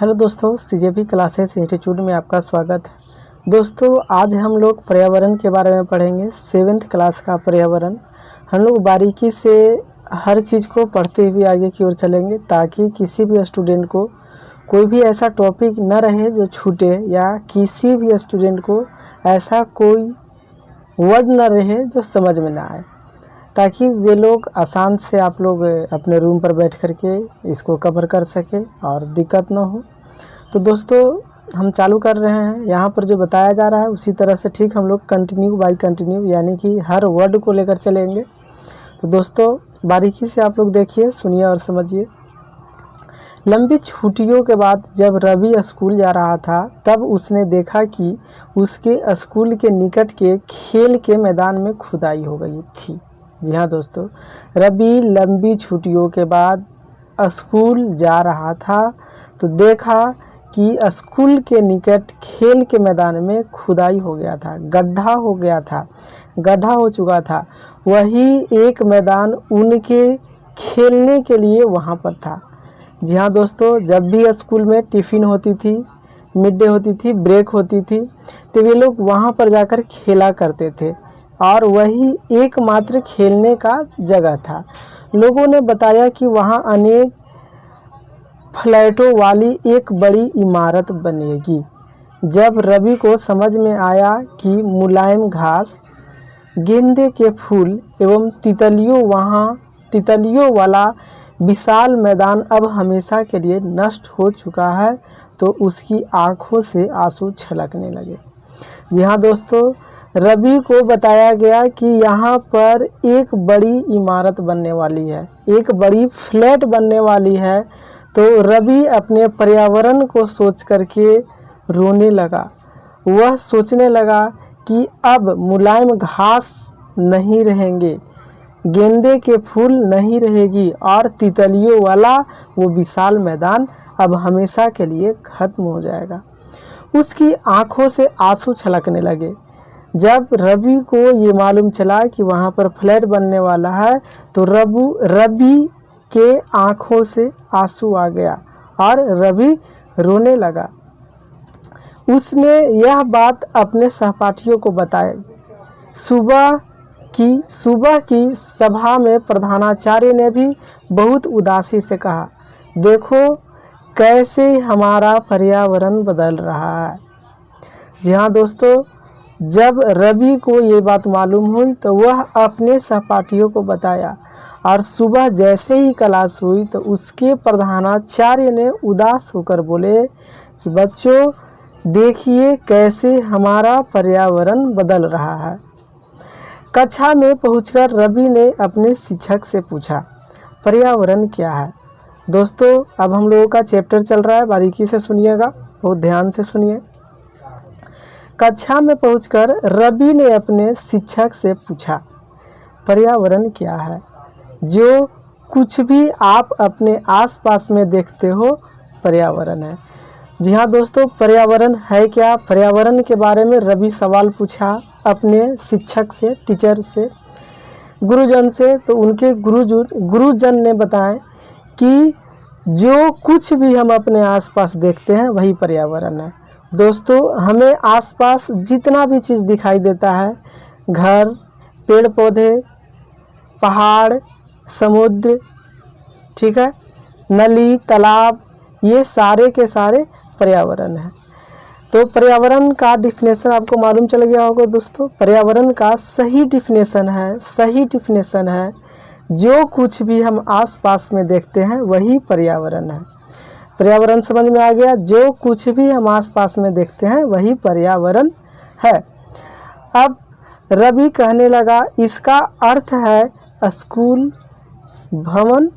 Hello दोस्तों, CJP classes institute में आपका स्वागत है। दोस्तों, आज हम लोग पर्यावरण के बारे में पढ़ेंगे। 7th क्लास का पर्यावरण। हम लोग बारीकी से हर चीज़ को पढ़ते हुए आगे की ओर चलेंगे ताकि किसी भी स्टूडेंट को कोई भी ऐसा टॉपिक न रहे जो छूटे, या किसी भी स्टूडेंट को ऐसा कोई वर्ड न रहे जो समझ में ना आए, ताकि वे लोग आसान से आप लोग अपने रूम पर बैठ कर के इसको कवर कर सके और दिक्कत ना हो। तो दोस्तों, हम चालू कर रहे हैं। यहाँ पर जो बताया जा रहा है उसी तरह से ठीक हम लोग कंटिन्यू बाय कंटिन्यू, यानी कि हर वर्ड को लेकर चलेंगे। तो दोस्तों, बारीकी से आप लोग देखिए, सुनिए और समझिए। लंबी छुट्टियों के बाद जब रवि स्कूल जा रहा था, तब उसने देखा कि उसके स्कूल के निकट के खेल के मैदान में खुदाई हो गई थी। जी हाँ दोस्तों, रवि लंबी छुट्टियों के बाद स्कूल जा रहा था तो देखा कि स्कूल के निकट खेल के मैदान में खुदाई हो गया था, गड्ढा हो गया था, गड्ढा हो चुका था। वही एक मैदान उनके खेलने के लिए वहाँ पर था। जी हाँ दोस्तों, जब भी स्कूल में टिफ़िन होती थी, मिड डे होती थी, ब्रेक होती थी, तो वे लोग वहाँ पर जाकर खेला करते थे और वही एकमात्र खेलने का जगह था। लोगों ने बताया कि वहाँ अनेक फ्लैटों वाली एक बड़ी इमारत बनेगी। जब रवि को समझ में आया कि मुलायम घास, गेंदे के फूल एवं तितलियों वाला विशाल मैदान अब हमेशा के लिए नष्ट हो चुका है, तो उसकी आंखों से आंसू छलकने लगे। जी हाँ दोस्तों, रवि को बताया गया कि यहाँ पर एक बड़ी इमारत बनने वाली है, एक बड़ी फ्लैट बनने वाली है। तो रवि अपने पर्यावरण को सोच करके रोने लगा। वह सोचने लगा कि अब मुलायम घास नहीं रहेंगे, गेंदे के फूल नहीं रहेगी और तितलियों वाला वो विशाल मैदान अब हमेशा के लिए खत्म हो जाएगा। उसकी आंखों से आंसू छलकने लगे। जब रवि को ये मालूम चला कि वहाँ पर फ्लैट बनने वाला है, तो रवि के आंखों से आंसू आ गया और रवि रोने लगा। उसने यह बात अपने सहपाठियों को बताई। सुबह की सभा में प्रधानाचार्य ने भी बहुत उदासी से कहा, देखो कैसे हमारा पर्यावरण बदल रहा है। जी हाँ दोस्तों, जब रवि को ये बात मालूम हुई तो वह अपने सहपाठियों को बताया, और सुबह जैसे ही क्लास हुई तो उसके प्रधानाचार्य ने उदास होकर बोले कि बच्चों देखिए कैसे हमारा पर्यावरण बदल रहा है। कक्षा में पहुंचकर रवि ने अपने शिक्षक से पूछा, पर्यावरण क्या है? दोस्तों, अब हम लोगों का चैप्टर चल रहा है, बारीकी से सुनिएगा, बहुत ध्यान से सुनिए। कक्षा में पहुंचकर रवि ने अपने शिक्षक से पूछा, पर्यावरण क्या है? जो कुछ भी आप अपने आसपास में देखते हो पर्यावरण है। जी हाँ दोस्तों, पर्यावरण है क्या? पर्यावरण के बारे में रवि सवाल पूछा अपने शिक्षक से, टीचर से, गुरुजन से। तो उनके गुरुजन ने बताया कि जो कुछ भी हम अपने आसपास देखते हैं वही पर्यावरण है। दोस्तों, हमें आसपास जितना भी चीज़ दिखाई देता है, घर, पेड़ पौधे, पहाड़, समुद्र, ठीक है, नली, तालाब, ये सारे के सारे पर्यावरण है। तो पर्यावरण का डिफिनेशन आपको मालूम चल गया होगा दोस्तों। पर्यावरण का सही डिफिनेशन है जो कुछ भी हम आसपास में देखते हैं वही पर्यावरण है। पर्यावरण समझ में आ गया? जो कुछ भी हम आसपास में देखते हैं वही पर्यावरण है। अब रवि कहने लगा, इसका अर्थ है स्कूल, भवन,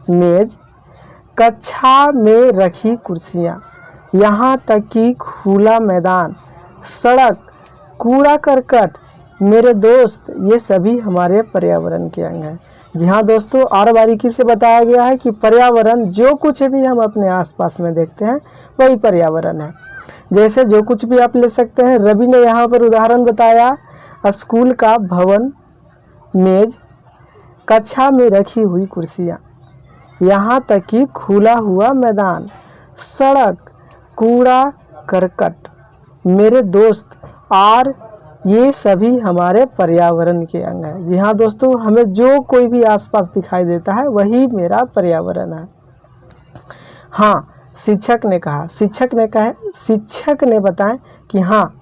मेज, कक्षा में रखी कुर्सियाँ, यहाँ तक कि खुला मैदान, सड़क, कूड़ा करकट, मेरे दोस्त, ये सभी हमारे पर्यावरण के अंग हैं। जी हाँ दोस्तों, और बारीकी से बताया गया है कि पर्यावरण जो कुछ भी हम अपने आसपास में देखते हैं वही पर्यावरण है। जैसे जो कुछ भी आप ले सकते हैं। रवि ने यहाँ पर उदाहरण बताया स्कूल का भवन, मेज, कक्षा में रखी हुई कुर्सियाँ, यहाँ तक कि खुला हुआ मैदान, सड़क, कूड़ा करकट, मेरे दोस्त और ये सभी हमारे पर्यावरण के अंग हैं। जी हाँ दोस्तों, हमें जो कोई भी आसपास दिखाई देता है वही मेरा पर्यावरण है। हाँ, शिक्षक ने बताया कि हाँ,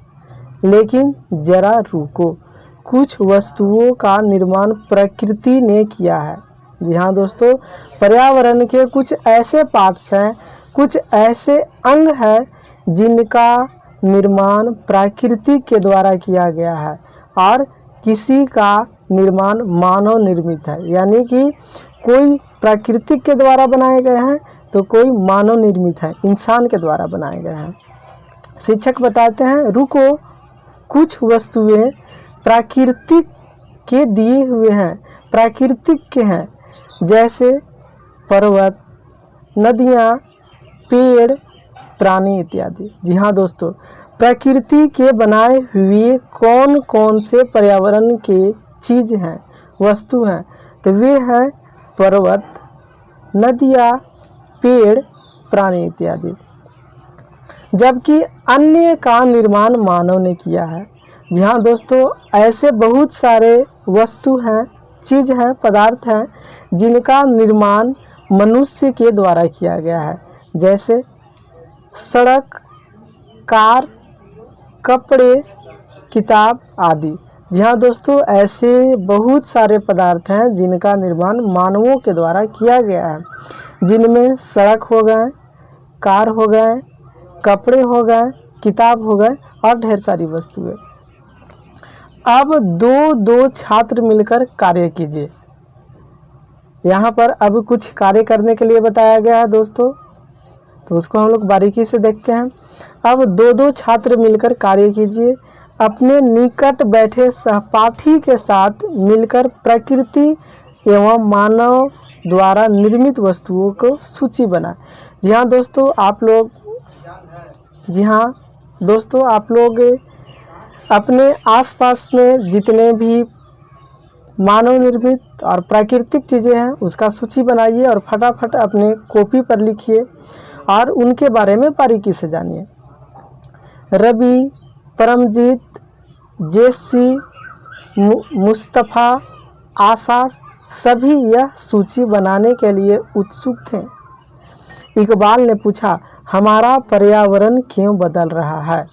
लेकिन जरा रुको, कुछ वस्तुओं का निर्माण प्रकृति ने किया है। जी हाँ दोस्तों, पर्यावरण के कुछ ऐसे पार्ट्स हैं, कुछ ऐसे अंग हैं जिनका निर्माण प्रकृति के द्वारा किया गया है और किसी का निर्माण मानव निर्मित है। यानी कि कोई प्रकृति के द्वारा बनाए गए हैं तो कोई मानव निर्मित है, इंसान के द्वारा बनाए गए हैं। शिक्षक बताते हैं, रुको, कुछ वस्तुएं प्राकृतिक के दिए हुए हैं, प्राकृतिक के हैं, जैसे पर्वत, नदियाँ, पेड़, प्राणी इत्यादि। जी हाँ दोस्तों, प्रकृति के बनाए हुए कौन कौन से पर्यावरण के चीज़ हैं, वस्तु हैं, तो वे हैं पर्वत, नदियाँ, पेड़, प्राणी इत्यादि। जबकि अन्य का निर्माण मानव ने किया है। जी हाँ दोस्तों, ऐसे बहुत सारे वस्तु हैं, चीज़ हैं, पदार्थ हैं जिनका निर्माण मनुष्य के द्वारा किया गया है, जैसे सड़क, कार, कपड़े, किताब आदि। जी हाँ दोस्तों, ऐसे बहुत सारे पदार्थ हैं जिनका निर्माण मानवों के द्वारा किया गया है, जिनमें सड़क हो गए, कार हो गए, कपड़े हो गए, किताब हो गए और ढेर सारी वस्तुएं। अब दो छात्र मिलकर कार्य कीजिए। यहाँ पर अब कुछ कार्य करने के लिए बताया गया है दोस्तों, तो उसको हम लोग बारीकी से देखते हैं। अब दो छात्र मिलकर कार्य कीजिए। अपने निकट बैठे सहपाठी के साथ मिलकर प्रकृति एवं मानव द्वारा निर्मित वस्तुओं को सूची बनाएं। जी हाँ दोस्तों, आप लोग अपने आसपास में जितने भी मानव निर्मित और प्राकृतिक चीज़ें हैं उसका सूची बनाइए और फटाफट अपने कॉपी पर लिखिए और उनके बारे में बारीकी से जानिए। रवि, परमजीत, जेसी, मुस्तफ़ा, आशा सभी यह सूची बनाने के लिए उत्सुक थे। इकबाल ने पूछा, हमारा पर्यावरण क्यों बदल रहा है?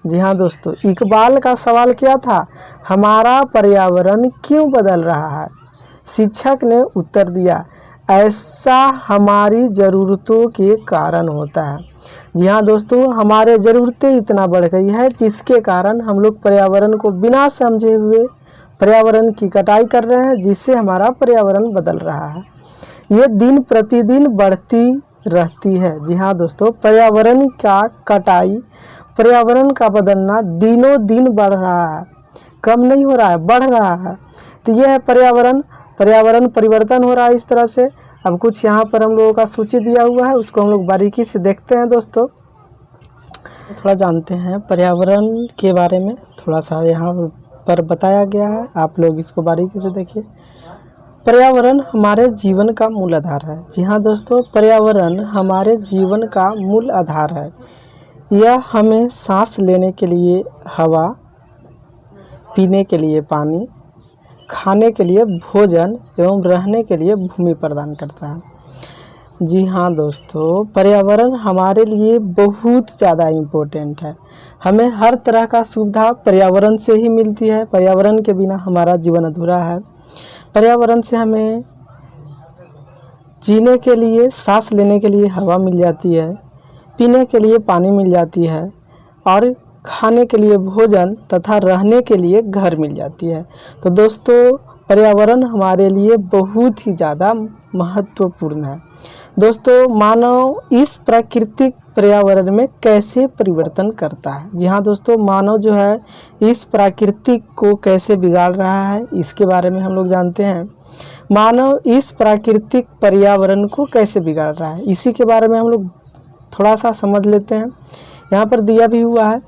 जी हाँ दोस्तों, इकबाल का सवाल क्या था? हमारा पर्यावरण क्यों बदल रहा है? शिक्षक ने उत्तर दिया, ऐसा हमारी ज़रूरतों के कारण होता है। जी हाँ दोस्तों, हमारे ज़रूरतें इतना बढ़ गई है जिसके कारण हम लोग पर्यावरण को बिना समझे हुए पर्यावरण की कटाई कर रहे हैं, जिससे हमारा पर्यावरण बदल रहा है। ये दिन प्रतिदिन बढ़ती रहती है। जी हाँ दोस्तों, पर्यावरण का कटाई, पर्यावरण का बदलना दिनों दिन बढ़ रहा है, कम नहीं हो रहा है, बढ़ रहा है। तो यह है पर्यावरण परिवर्तन हो रहा है इस तरह से। अब कुछ यहाँ पर हम लोगों का सूची दिया हुआ है, उसको हम लोग बारीकी से देखते हैं दोस्तों। थोड़ा जानते हैं पर्यावरण के बारे में, थोड़ा सा यहाँ पर बताया गया है, आप लोग इसको बारीकी से देखिए। पर्यावरण हमारे जीवन का मूल आधार है। जी हाँ दोस्तों, पर्यावरण हमारे जीवन का मूल आधार है। यह हमें सांस लेने के लिए हवा, पीने के लिए पानी, खाने के लिए भोजन एवं रहने के लिए भूमि प्रदान करता है। जी हाँ दोस्तों, पर्यावरण हमारे लिए बहुत ज़्यादा इम्पोर्टेंट है। हमें हर तरह का सुविधा पर्यावरण से ही मिलती है। पर्यावरण के बिना हमारा जीवन अधूरा है। पर्यावरण से हमें जीने के लिए, सांस लेने के लिए हवा मिल जाती है, पीने के लिए पानी मिल जाती है और खाने के लिए भोजन तथा रहने के लिए घर मिल जाती है। तो दोस्तों, पर्यावरण हमारे लिए बहुत ही ज़्यादा महत्वपूर्ण है। दोस्तों, मानव इस प्राकृतिक पर्यावरण में कैसे परिवर्तन करता है? जी हाँ दोस्तों, मानव जो है इस प्राकृतिक को कैसे बिगाड़ रहा है, इसके बारे में हम लोग जानते हैं। मानव इस प्राकृतिक पर्यावरण को कैसे बिगाड़ रहा है, इसी के बारे में हम लोग थोड़ा सा समझ लेते हैं। यहाँ पर दिया भी हुआ है,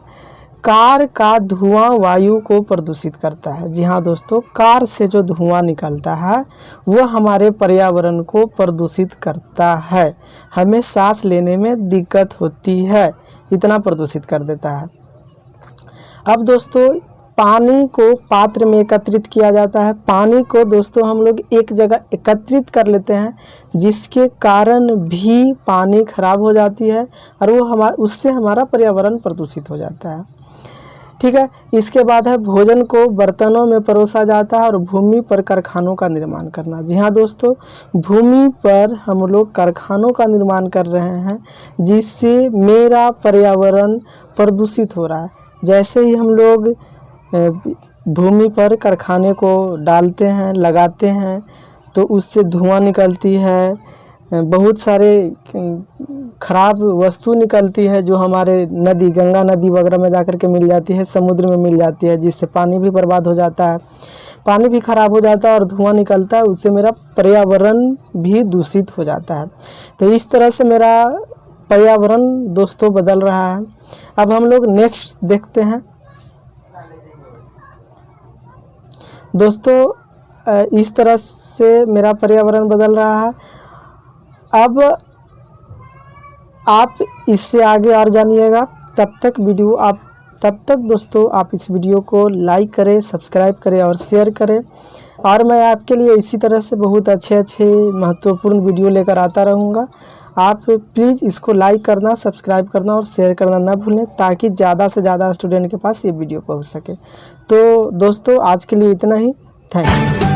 कार का धुआं वायु को प्रदूषित करता है। जी हाँ दोस्तों, कार से जो धुआं निकलता है वह हमारे पर्यावरण को प्रदूषित करता है, हमें सांस लेने में दिक्कत होती है, इतना प्रदूषित कर देता है। अब दोस्तों, पानी को पात्र में एकत्रित किया जाता है। पानी को दोस्तों हम लोग एक जगह एकत्रित कर लेते हैं, जिसके कारण भी पानी खराब हो जाती है और वो उससे हमारा पर्यावरण प्रदूषित हो जाता है। ठीक है, इसके बाद है भोजन को बर्तनों में परोसा जाता है और भूमि पर कारखानों का निर्माण करना। जी हाँ दोस्तों, भूमि पर हम लोग कारखानों का निर्माण कर रहे हैं, जिससे मेरा पर्यावरण प्रदूषित हो रहा है। जैसे ही हम लोग भूमि पर कारखाने को डालते हैं, लगाते हैं, तो उससे धुआं निकलती है, बहुत सारे खराब वस्तु निकलती है जो हमारे नदी, गंगा नदी वगैरह में जाकर के मिल जाती है, समुद्र में मिल जाती है, जिससे पानी भी बर्बाद हो जाता है, पानी भी खराब हो जाता है और धुआं निकलता है, उससे मेरा पर्यावरण भी दूषित हो जाता है। तो इस तरह से मेरा पर्यावरण दोस्तों बदल रहा है। अब हम लोग नेक्स्ट देखते हैं दोस्तों, इस तरह से मेरा पर्यावरण बदल रहा है। अब आप इससे आगे और जानिएगा, तब तक दोस्तों आप इस वीडियो को लाइक करें, सब्सक्राइब करें और शेयर करें, और मैं आपके लिए इसी तरह से बहुत अच्छे महत्वपूर्ण वीडियो लेकर आता रहूँगा। आप प्लीज़ इसको लाइक करना, सब्सक्राइब करना और शेयर करना ना भूलें, ताकि ज़्यादा से ज़्यादा स्टूडेंट के पास ये वीडियो पहुंच सके। तो दोस्तों आज के लिए इतना ही, थैंक यू।